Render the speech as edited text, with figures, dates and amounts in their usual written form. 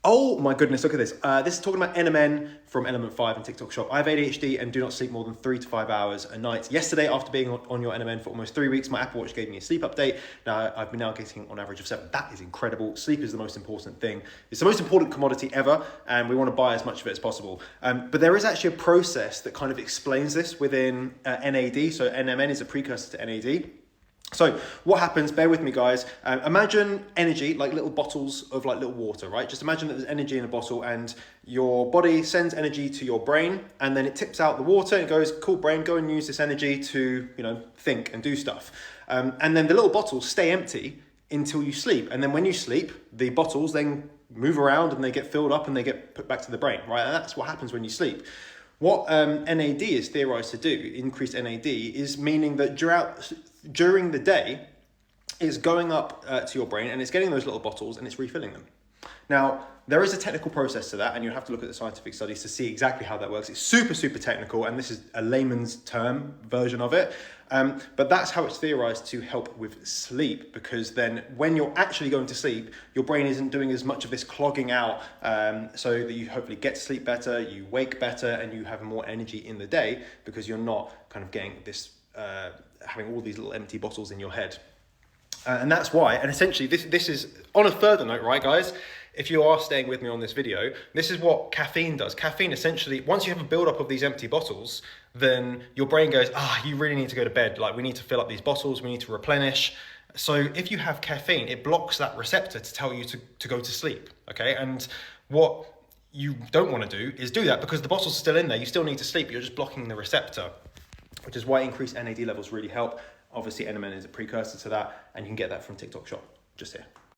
Oh my goodness, look at this. This is talking about NMN from Element 5 and TikTok Shop. I have ADHD and do not sleep more than 3 to 5 hours a night. Yesterday, after being on your NMN for almost 3 weeks, my Apple Watch gave me a sleep update. Now, I've been now getting on average of 7. That is incredible. Sleep is the most important thing. It's the most important commodity ever, and we want to buy as much of it as possible. But there is actually a process that kind of explains this within NAD. So NMN is a precursor to NAD. So what happens, bear with me guys, imagine energy like little bottles of like little water, right? Just imagine that there's energy in a bottle and your body sends energy to your brain and then it tips out the water and goes, cool brain, go and use this energy to, think and do stuff. And then the little bottles stay empty until you sleep. And then when you sleep, the bottles then move around and they get filled up and they get put back to the brain, right? And that's what happens when you sleep. What NAD is theorized to do, increased NAD, is meaning that during the day, it's going up to your brain and it's getting those little bottles and it's refilling them. Now, there is a technical process to that and you have to look at the scientific studies to see exactly how that works. It's super, super technical and this is a layman's term version of it. But that's how it's theorized to help with sleep, because then when you're actually going to sleep, your brain isn't doing as much of this clogging out, so that you hopefully get to sleep better, you wake better, and you have more energy in the day because you're not kind of getting this, having all these little empty bottles in your head. And that's why, and essentially this is, on a further note, right guys, if you are staying with me on this video, this is what caffeine does. Caffeine essentially, once you have a buildup of these empty bottles, then your brain goes, you really need to go to bed. Like, we need to fill up these bottles, we need to replenish. So if you have caffeine, it blocks that receptor to tell you to go to sleep, okay? And what you don't want to do is do that, because the bottle's still in there, you still need to sleep, you're just blocking the receptor, which is why increased NAD levels really help. Obviously, NMN is a precursor to that, and you can get that from TikTok Shop, just here.